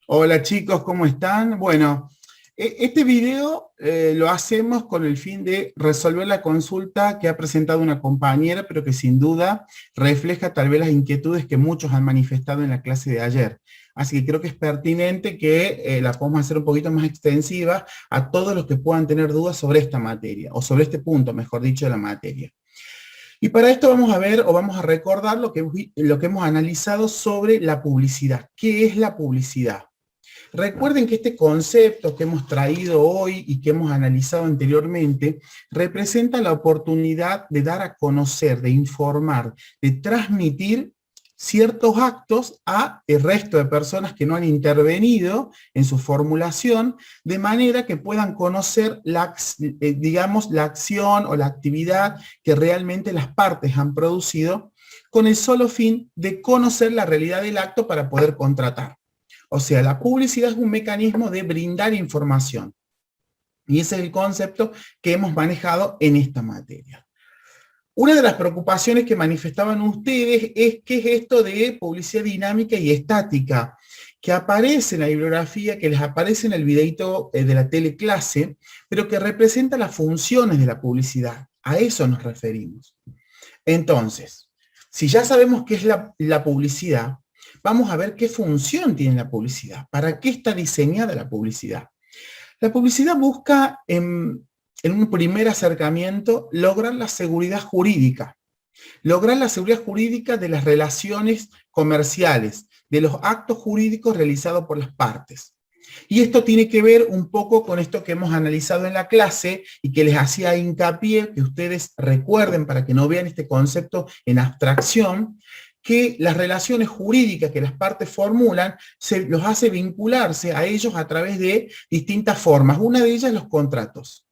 Hola chicos, ¿cómo están? Bueno, este video lo hacemos con el fin de resolver la consulta que ha presentado una compañera, pero que sin duda refleja tal vez las inquietudes que muchos han manifestado en la clase de ayer. Así que creo que es pertinente que la podamos hacer un poquito más extensiva a todos los que puedan tener dudas sobre esta materia, o sobre este punto, mejor dicho, de la materia. Y para esto vamos a ver o vamos a recordar lo que hemos analizado sobre la publicidad. ¿Qué es la publicidad? Recuerden que este concepto que hemos traído hoy y que hemos analizado anteriormente representa la oportunidad de dar a conocer, de informar, de transmitir ciertos actos a el resto de personas que no han intervenido en su formulación, de manera que puedan conocer digamos, la acción o la actividad que realmente las partes han producido con el solo fin de conocer la realidad del acto para poder contratar. O sea, la publicidad es un mecanismo de brindar información. Y ese es el concepto que hemos manejado en esta materia. Una de las preocupaciones que manifestaban ustedes es qué es esto de publicidad dinámica y estática, que aparece en la bibliografía, que les aparece en el videito de la teleclase, pero que representa las funciones de la publicidad. A eso nos referimos. Entonces, si ya sabemos qué es la publicidad, vamos a ver qué función tiene la publicidad, para qué está diseñada la publicidad. La publicidad busca, en un primer acercamiento, lograr la seguridad jurídica. Lograr la seguridad jurídica de las relaciones comerciales, de los actos jurídicos realizados por las partes. Y esto tiene que ver un poco con esto que hemos analizado en la clase y que les hacía hincapié, que ustedes recuerden para que no vean este concepto en abstracción, que las relaciones jurídicas que las partes formulan los hace vincularse a ellos a través de distintas formas. Una de ellas, los contratos.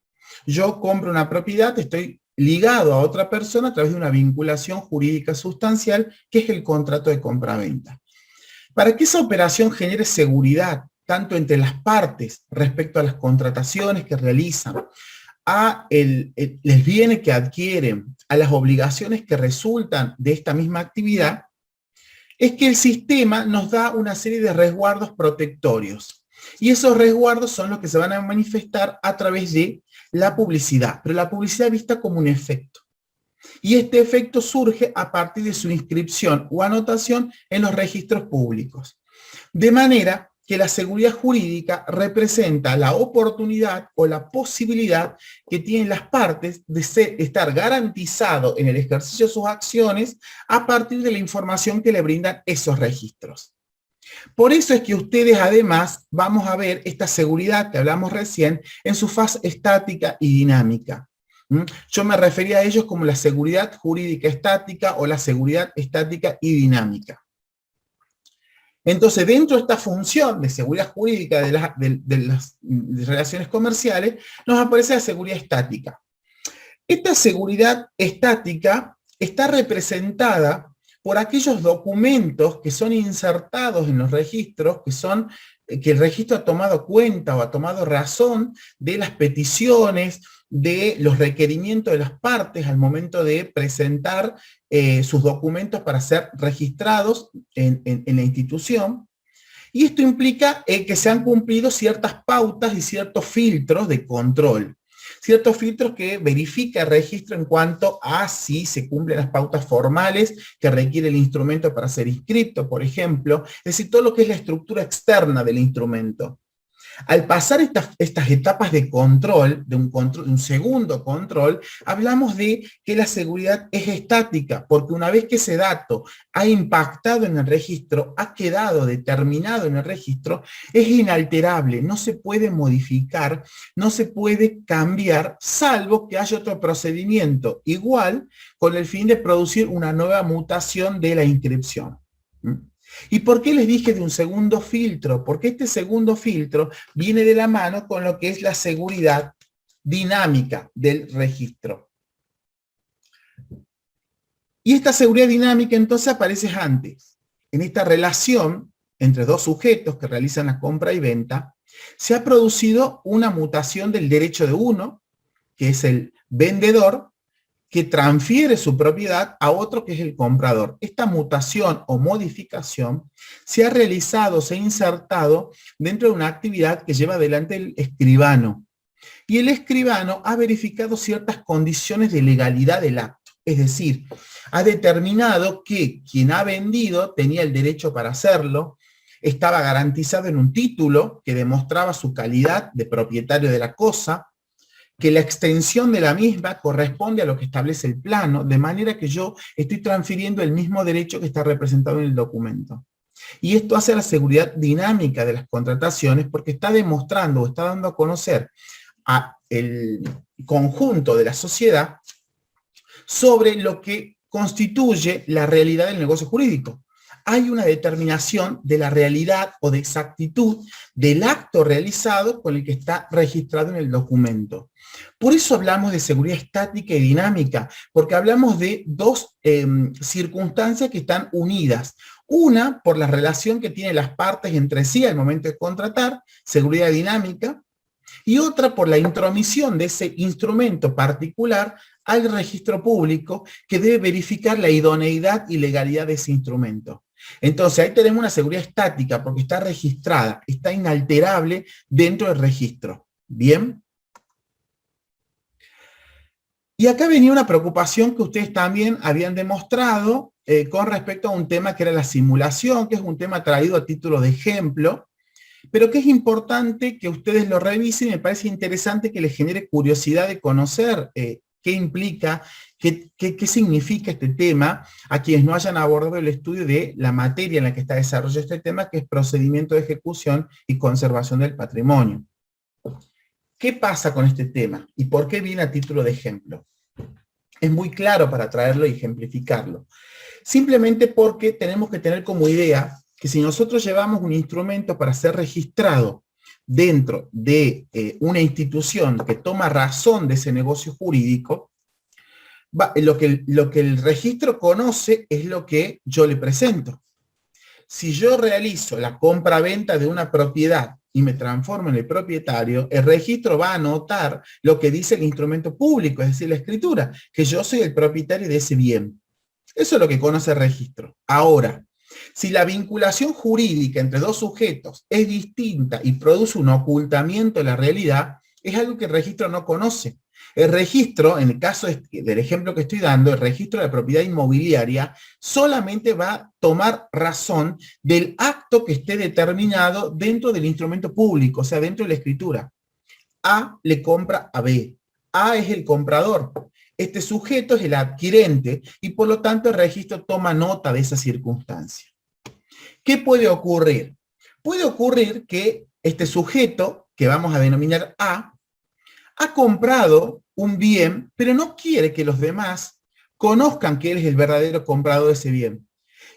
Yo compro una propiedad, estoy ligado a otra persona a través de una vinculación jurídica sustancial, que es el contrato de compraventa. Para que esa operación genere seguridad, tanto entre las partes respecto a las contrataciones que realizan, a los bienes que adquieren, a las obligaciones que resultan de esta misma actividad, es que el sistema nos da una serie de resguardos protectorios. Y esos resguardos son los que se van a manifestar a través de la publicidad, pero la publicidad vista como un efecto. Y este efecto surge a partir de su inscripción o anotación en los registros públicos. De manera que la seguridad jurídica representa la oportunidad o la posibilidad que tienen las partes de estar garantizado en el ejercicio de sus acciones a partir de la información que le brindan esos registros. Por eso es que ustedes además vamos a ver esta seguridad que hablamos recién en su fase estática y dinámica. Yo me refería a ellos como la seguridad jurídica estática o la seguridad estática y dinámica. Entonces, dentro de esta función de seguridad jurídica de las relaciones comerciales, nos aparece la seguridad estática. Esta seguridad estática está representada por aquellos documentos que son insertados en los registros, que el registro ha tomado cuenta o ha tomado razón de las peticiones, de los requerimientos de las partes al momento de presentar sus documentos para ser registrados en la institución. Y esto implica que se han cumplido ciertas pautas y ciertos filtros de control. Ciertos filtros que verifica el registro en cuanto a si se cumplen las pautas formales que requiere el instrumento para ser inscrito, por ejemplo, es decir, todo lo que es la estructura externa del instrumento. Al pasar estas etapas de control, de un segundo control, hablamos de que la seguridad es estática, porque una vez que ese dato ha impactado en el registro, ha quedado determinado en el registro, es inalterable, no se puede modificar, no se puede cambiar, salvo que haya otro procedimiento igual con el fin de producir una nueva mutación de la inscripción. ¿Y por qué les dije de un segundo filtro? Porque este segundo filtro viene de la mano con lo que es la seguridad dinámica del registro. Y esta seguridad dinámica entonces aparece antes. En esta relación entre dos sujetos que realizan la compra y venta, se ha producido una mutación del derecho de uno, que es el vendedor, que transfiere su propiedad a otro que es el comprador. Esta mutación o modificación se ha realizado, se ha insertado dentro de una actividad que lleva adelante el escribano. Y el escribano ha verificado ciertas condiciones de legalidad del acto. Es decir, ha determinado que quien ha vendido tenía el derecho para hacerlo, estaba garantizado en un título que demostraba su calidad de propietario de la cosa, que la extensión de la misma corresponde a lo que establece el plano, de manera que yo estoy transfiriendo el mismo derecho que está representado en el documento. Y esto hace la seguridad dinámica de las contrataciones porque está demostrando o está dando a conocer al conjunto de la sociedad sobre lo que constituye la realidad del negocio jurídico. Hay una determinación de la realidad o de exactitud del acto realizado con el que está registrado en el documento. Por eso hablamos de seguridad estática y dinámica, porque hablamos de dos circunstancias que están unidas. Una, por la relación que tienen las partes entre sí al momento de contratar, seguridad dinámica, y otra por la intromisión de ese instrumento particular al registro público que debe verificar la idoneidad y legalidad de ese instrumento. Entonces ahí tenemos una seguridad estática porque está registrada, está inalterable dentro del registro. ¿Bien? Y acá venía una preocupación que ustedes también habían demostrado con respecto a un tema que era la simulación, que es un tema traído a título de ejemplo, pero que es importante que ustedes lo revisen y me parece interesante que les genere curiosidad de conocer qué implica, qué significa este tema a quienes no hayan abordado el estudio de la materia en la que está desarrollado este tema, que es procedimiento de ejecución y conservación del patrimonio. ¿Qué pasa con este tema? ¿Y por qué viene a título de ejemplo? Es muy claro para traerlo y ejemplificarlo. Simplemente porque tenemos que tener como idea que si nosotros llevamos un instrumento para ser registrado dentro de una institución que toma razón de ese negocio jurídico, lo que el registro conoce es lo que yo le presento. Si yo realizo la compra-venta de una propiedad y me transformo en el propietario, el registro va a anotar lo que dice el instrumento público, es decir, la escritura, que yo soy el propietario de ese bien. Eso es lo que conoce el registro. Ahora, si la vinculación jurídica entre dos sujetos es distinta y produce un ocultamiento de la realidad, es algo que el registro no conoce. El registro, en el caso del ejemplo que estoy dando, el registro de la propiedad inmobiliaria, solamente va a tomar razón del acto que esté determinado dentro del instrumento público, o sea, dentro de la escritura. A le compra a B. A es el comprador. Este sujeto es el adquirente y por lo tanto el registro toma nota de esa circunstancia. ¿Qué puede ocurrir? Puede ocurrir que este sujeto, que vamos a denominar A, ha comprado un bien, pero no quiere que los demás conozcan que él es el verdadero comprador de ese bien.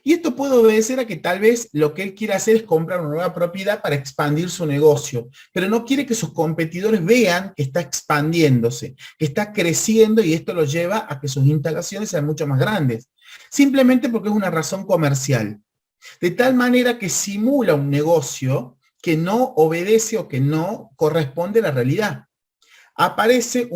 Y esto puede obedecer a que tal vez lo que él quiere hacer es comprar una nueva propiedad para expandir su negocio, pero no quiere que sus competidores vean que está expandiéndose, que está creciendo y esto lo lleva a que sus instalaciones sean mucho más grandes. Simplemente porque es una razón comercial. De tal manera que simula un negocio que no obedece o que no corresponde a la realidad. Aparece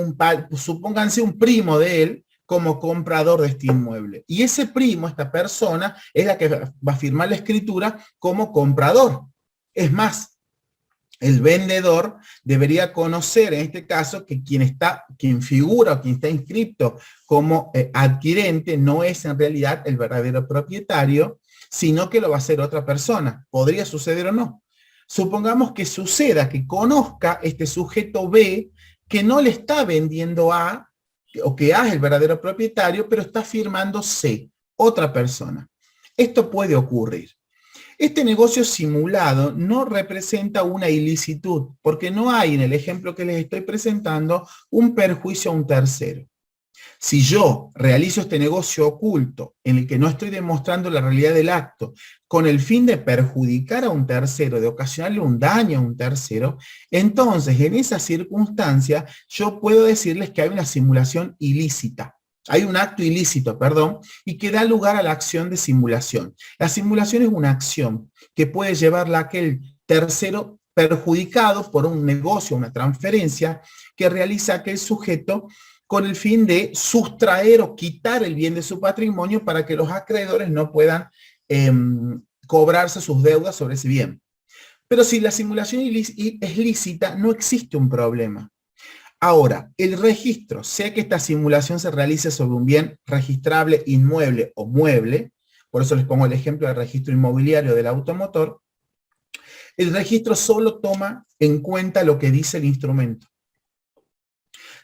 supónganse un primo de él como comprador de este inmueble. Y ese primo, esta persona, es la que va a firmar la escritura como comprador. Es más, el vendedor debería conocer en este caso que quien figura o quien está inscrito como adquirente no es en realidad el verdadero propietario, sino que lo va a hacer otra persona. ¿Podría suceder o no? Supongamos que suceda, que conozca este sujeto B que no le está vendiendo A, o que A es el verdadero propietario, pero está firmando C, otra persona. Esto puede ocurrir. Este negocio simulado no representa una ilicitud, porque no hay en el ejemplo que les estoy presentando un perjuicio a un tercero. Si yo realizo este negocio oculto en el que no estoy demostrando la realidad del acto con el fin de perjudicar a un tercero, de ocasionarle un daño a un tercero, entonces en esa circunstancia yo puedo decirles que hay una simulación ilícita. Hay un acto ilícito, perdón, y que da lugar a la acción de simulación. La simulación es una acción que puede llevarla a aquel tercero perjudicado por un negocio, una transferencia que realiza aquel sujeto con el fin de sustraer o quitar el bien de su patrimonio para que los acreedores no puedan cobrarse sus deudas sobre ese bien. Pero si la simulación es lícita, no existe un problema. Ahora, el registro, sea que esta simulación se realice sobre un bien registrable, inmueble o mueble, por eso les pongo el ejemplo del registro inmobiliario del automotor, el registro solo toma en cuenta lo que dice el instrumento.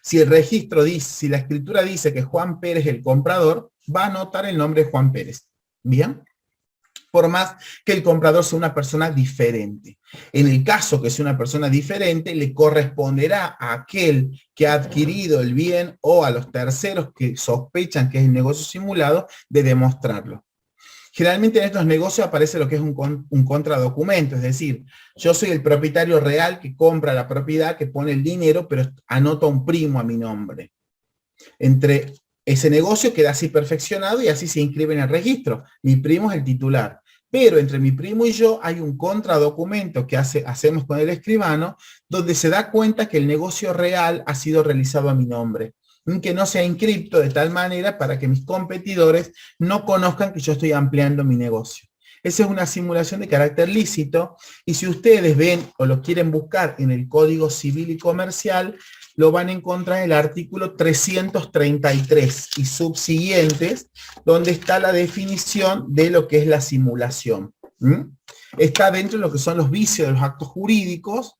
Si el registro dice, si la escritura dice que Juan Pérez es el comprador, va a anotar el nombre de Juan Pérez. ¿Bien? Por más que el comprador sea una persona diferente. En el caso que sea una persona diferente, le corresponderá a aquel que ha adquirido el bien o a los terceros que sospechan que es el negocio simulado de demostrarlo. Generalmente en estos negocios aparece lo que es un contradocumento, es decir, yo soy el propietario real que compra la propiedad, que pone el dinero, pero anota un primo a mi nombre. Entre ese negocio queda así perfeccionado y así se inscribe en el registro. Mi primo es el titular. Pero entre mi primo y yo hay un contradocumento que hacemos con el escribano, donde se da cuenta que el negocio real ha sido realizado a mi nombre, que no sea inscripto de tal manera para que mis competidores no conozcan que yo estoy ampliando mi negocio. Esa es una simulación de carácter lícito, y si ustedes ven o lo quieren buscar en el Código Civil y Comercial, lo van a encontrar en el artículo 333 y subsiguientes, donde está la definición de lo que es la simulación. Está dentro de lo que son los vicios de los actos jurídicos,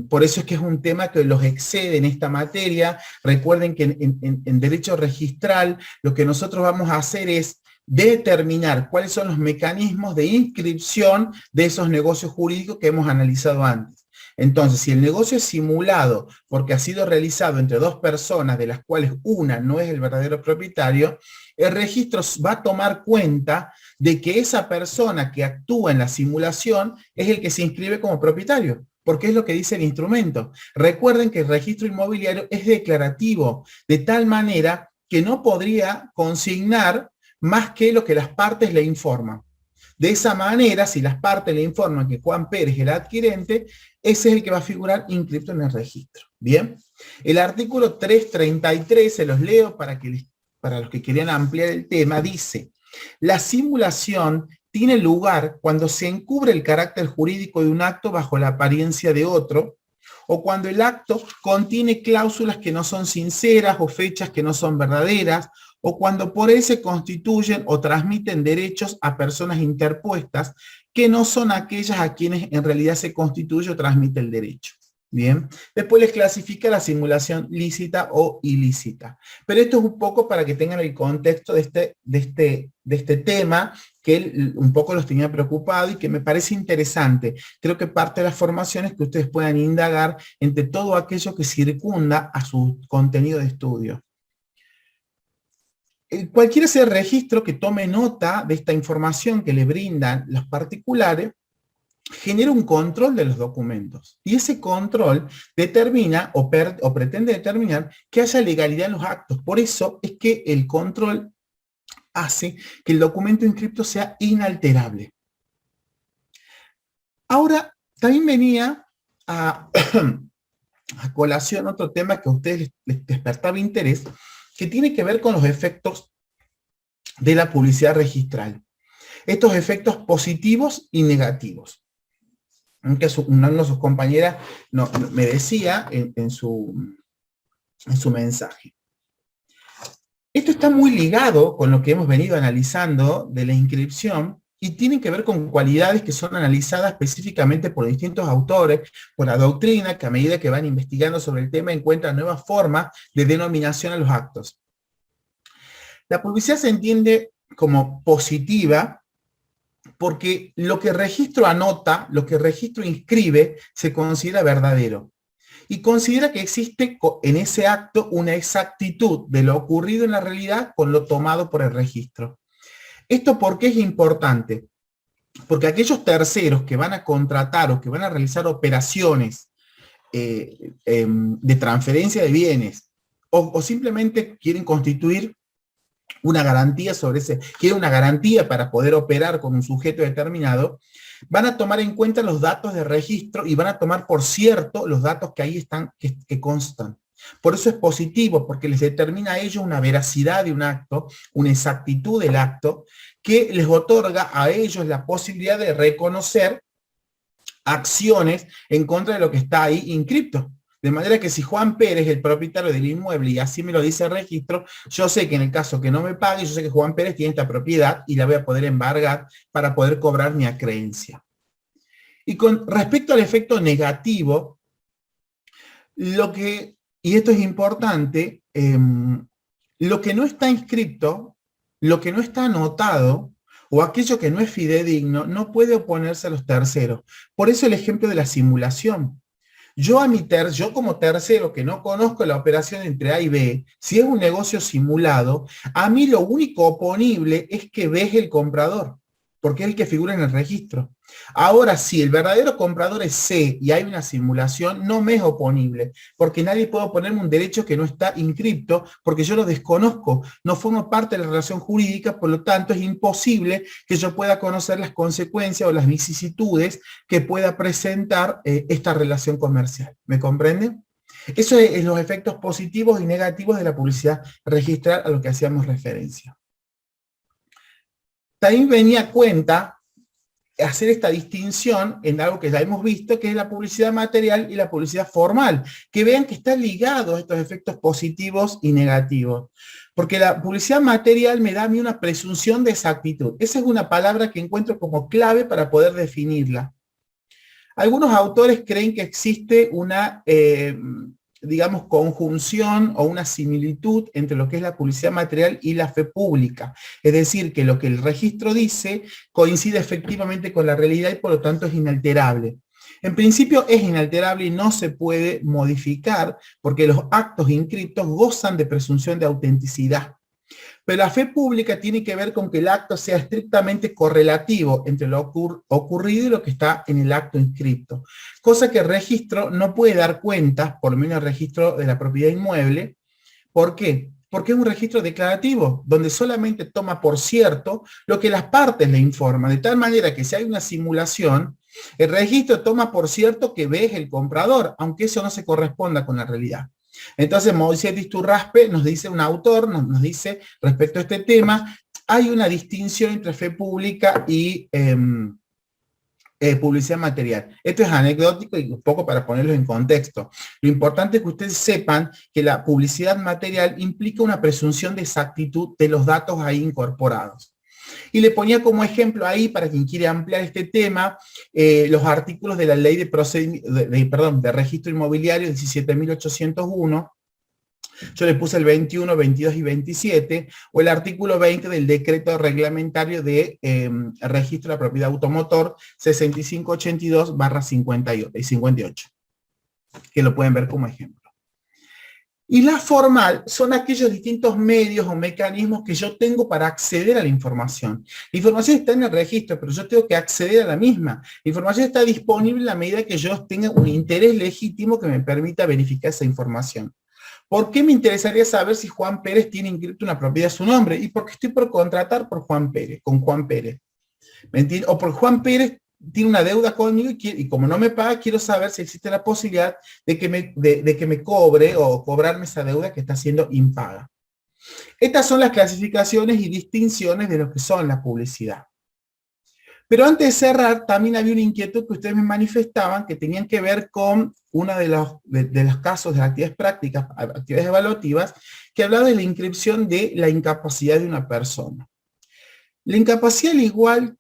por eso es que es un tema que los excede en esta materia. Recuerden que en derecho registral lo que nosotros vamos a hacer es determinar cuáles son los mecanismos de inscripción de esos negocios jurídicos que hemos analizado antes. Entonces, si el negocio es simulado porque ha sido realizado entre dos personas, de las cuales una no es el verdadero propietario, el registro va a tomar cuenta de que esa persona que actúa en la simulación es el que se inscribe como propietario, porque es lo que dice el instrumento. Recuerden que el registro inmobiliario es declarativo, de tal manera que no podría consignar más que lo que las partes le informan. De esa manera, si las partes le informan que Juan Pérez es el adquirente, ese es el que va a figurar inscrito en el registro. Bien, el artículo 333, se los leo para los que querían ampliar el tema, dice: la simulación tiene lugar cuando se encubre el carácter jurídico de un acto bajo la apariencia de otro, o cuando el acto contiene cláusulas que no son sinceras o fechas que no son verdaderas, o cuando por él se constituyen o transmiten derechos a personas interpuestas que no son aquellas a quienes en realidad se constituye o transmite el derecho. Bien, después les clasifica la simulación lícita o ilícita. Pero esto es un poco para que tengan el contexto de este tema que un poco los tenía preocupado y que me parece interesante. Creo que parte de las formaciones que ustedes puedan indagar entre todo aquello que circunda a su contenido de estudio. Cualquiera sea el registro que tome nota de esta información que le brindan los particulares, genera un control de los documentos. Y ese control determina o pretende determinar que haya legalidad en los actos. Por eso es que el control hace que el documento inscripto sea inalterable. Ahora, también venía a colación otro tema que a ustedes les despertaba interés, que tiene que ver con los efectos de la publicidad registral. Estos efectos positivos y negativos. Que una de sus compañeras me decía en su mensaje. Esto está muy ligado con lo que hemos venido analizando de la inscripción y tiene que ver con cualidades que son analizadas específicamente por distintos autores, por la doctrina, que a medida que van investigando sobre el tema encuentran nuevas formas de denominación a los actos. La publicidad se entiende como positiva porque lo que el registro anota, lo que el registro inscribe, se considera verdadero. Y considera que existe en ese acto una exactitud de lo ocurrido en la realidad con lo tomado por el registro. ¿Esto por qué es importante? Porque aquellos terceros que van a contratar o que van a realizar operaciones de transferencia de bienes o simplemente quieren constituir una garantía quieren una garantía para poder operar con un sujeto determinado, van a tomar en cuenta los datos de registro y van a tomar por cierto los datos que ahí están, que constan. Por eso es positivo, porque les determina a ellos una veracidad de un acto, una exactitud del acto, que les otorga a ellos la posibilidad de reconocer acciones en contra de lo que está ahí inscripto. De manera que si Juan Pérez es el propietario del inmueble y así me lo dice el registro, yo sé que en el caso que no me pague, yo sé que Juan Pérez tiene esta propiedad y la voy a poder embargar para poder cobrar mi acreencia. Y con respecto al efecto negativo, y esto es importante, lo que no está inscrito, lo que no está anotado, o aquello que no es fidedigno, no puede oponerse a los terceros. Por eso el ejemplo de la simulación. Yo como tercero que no conozco la operación entre A y B, si es un negocio simulado, a mí lo único oponible es que B es el comprador, porque es el que figura en el registro. Ahora, si el verdadero comprador es C y hay una simulación, no me es oponible, porque nadie puede oponerme un derecho que no está inscripto, porque yo lo desconozco, no formo parte de la relación jurídica, por lo tanto es imposible que yo pueda conocer las consecuencias o las vicisitudes que pueda presentar esta relación comercial. ¿Me comprenden? Eso es los efectos positivos y negativos de la publicidad registral a lo que hacíamos referencia. También venía a cuenta hacer esta distinción en algo que ya hemos visto, que es la publicidad material y la publicidad formal. Que vean que están ligados estos efectos positivos y negativos. Porque la publicidad material me da a mí una presunción de exactitud. Esa es una palabra que encuentro como clave para poder definirla. Algunos autores creen que existe una, digamos, conjunción o una similitud entre lo que es la publicidad material y la fe pública. Es decir, que lo que el registro dice coincide efectivamente con la realidad y por lo tanto es inalterable. En principio es inalterable y no se puede modificar porque los actos inscriptos gozan de presunción de autenticidad. Pero la fe pública tiene que ver con que el acto sea estrictamente correlativo entre lo ocurrido y lo que está en el acto inscripto. Cosa que el registro no puede dar cuenta, por lo menos el registro de la propiedad inmueble. ¿Por qué? Porque es un registro declarativo, donde solamente toma por cierto lo que las partes le informan, de tal manera que si hay una simulación, el registro toma por cierto que B es el comprador, aunque eso no se corresponda con la realidad. Entonces Moisés Disturraspe nos dice, un autor nos dice respecto a este tema, hay una distinción entre fe pública y publicidad material. Esto es anecdótico y un poco para ponerlo en contexto. Lo importante es que ustedes sepan que la publicidad material implica una presunción de exactitud de los datos ahí incorporados. Y le ponía como ejemplo ahí, para quien quiere ampliar este tema, los artículos de la ley de registro inmobiliario 17.801, yo le puse el 21, 22 y 27, o el artículo 20 del decreto reglamentario de registro de la propiedad automotor 6582/58, que lo pueden ver como ejemplo. Y la formal son aquellos distintos medios o mecanismos que yo tengo para acceder a la información. La información está en el registro, pero yo tengo que acceder a la misma. La información está disponible en la medida que yo tenga un interés legítimo que me permita verificar esa información. ¿Por qué me interesaría saber si Juan Pérez tiene inscrito una propiedad a su nombre? Y porque estoy por contratar con Juan Pérez. ¿Me entiendes? O porque Juan Pérez tiene una deuda conmigo y como no me paga, quiero saber si existe la posibilidad de que me cobre o cobrarme esa deuda que está siendo impaga. Estas son las clasificaciones y distinciones de lo que son la publicidad. Pero antes de cerrar, también había una inquietud que ustedes me manifestaban que tenían que ver con uno de los casos de las actividades prácticas, actividades evaluativas, que hablaba de la inscripción de la incapacidad de una persona. La incapacidad, al igual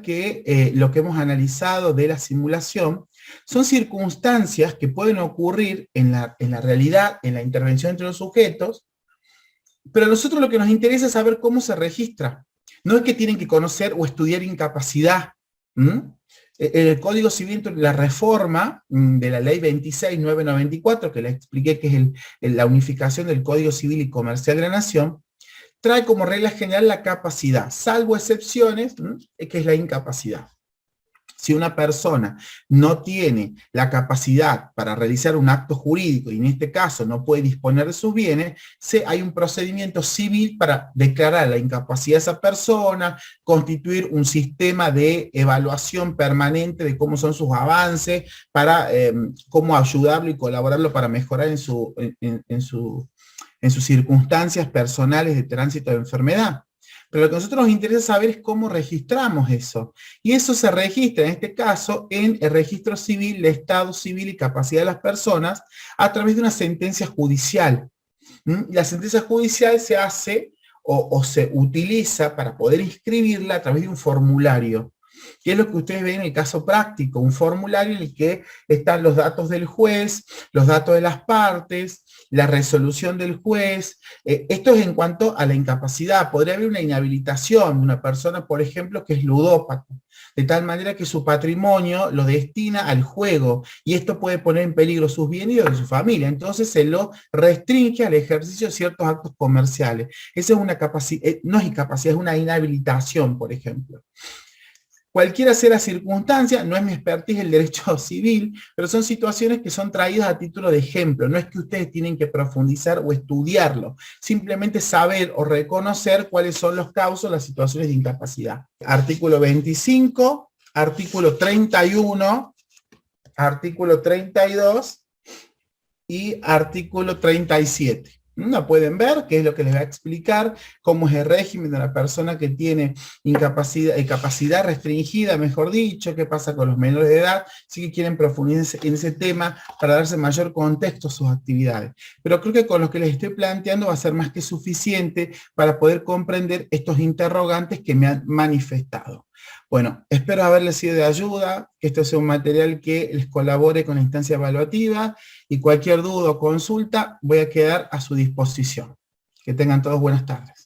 que lo que hemos analizado de la simulación, son circunstancias que pueden ocurrir en la realidad, en la intervención entre los sujetos, pero a nosotros lo que nos interesa es saber cómo se registra. No es que tienen que conocer o estudiar incapacidad. El Código Civil, la reforma de la Ley 26.994, que le expliqué que es la unificación del Código Civil y Comercial de la Nación, trae como regla general la capacidad, salvo excepciones, que es la incapacidad. Si una persona no tiene la capacidad para realizar un acto jurídico y en este caso no puede disponer de sus bienes, hay un procedimiento civil para declarar la incapacidad de esa persona, constituir un sistema de evaluación permanente de cómo son sus avances, para cómo ayudarlo y colaborarlo para mejorar en sus circunstancias personales de tránsito de enfermedad. Pero lo que a nosotros nos interesa saber es cómo registramos eso. Y eso se registra, en este caso, en el registro civil, de estado civil y capacidad de las personas, a través de una sentencia judicial. La sentencia judicial se hace o se utiliza para poder inscribirla a través de un formulario, que es lo que ustedes ven en el caso práctico, un formulario en el que están los datos del juez, los datos de las partes, la resolución del juez. Esto es en cuanto a la incapacidad. Podría haber una inhabilitación de una persona, por ejemplo, que es ludópata, de tal manera que su patrimonio lo destina al juego, y esto puede poner en peligro sus bienes y los de su familia. Entonces se lo restringe al ejercicio de ciertos actos comerciales. Esa es una capacidad, no es incapacidad, es una inhabilitación, por ejemplo. Cualquiera sea la circunstancia, no es mi expertise el derecho civil, pero son situaciones que son traídas a título de ejemplo. No es que ustedes tienen que profundizar o estudiarlo, simplemente saber o reconocer cuáles son los causas, las situaciones de incapacidad. Artículo 25, artículo 31, artículo 32 y artículo 37. ¿No pueden ver? Que es lo que les va a explicar cómo es el régimen de la persona que tiene capacidad restringida, mejor dicho, qué pasa con los menores de edad, si que quieren profundizar en ese tema para darse mayor contexto a sus actividades. Pero creo que con lo que les estoy planteando va a ser más que suficiente para poder comprender estos interrogantes que me han manifestado. Bueno, espero haberles sido de ayuda, que esto sea un material que les colabore con la instancia evaluativa, y cualquier duda o consulta voy a quedar a su disposición. Que tengan todos buenas tardes.